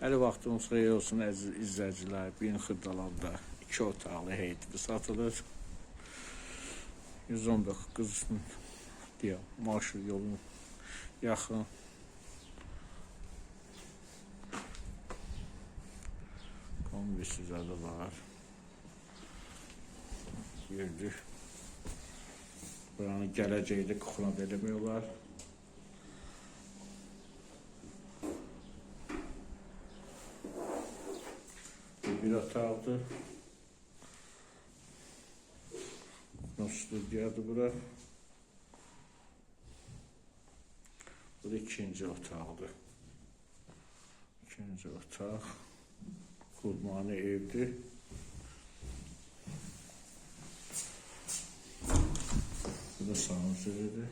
Hər vaxtınız xeyir olsun əziz izləyicilər. Bin Xırdalanda 2 otaqlı heyətli satılır. 119 deyə marşrut yolun yaxın. Kombisiz adı var. Gördük. Buranın gələcəkdə kuxuna eləmək olar. Bir otaqdır. Studiyadır bura. Bu da ikinci otaqdır. İkinci otaq. Qurmanı evdir. Bu da sanusidir.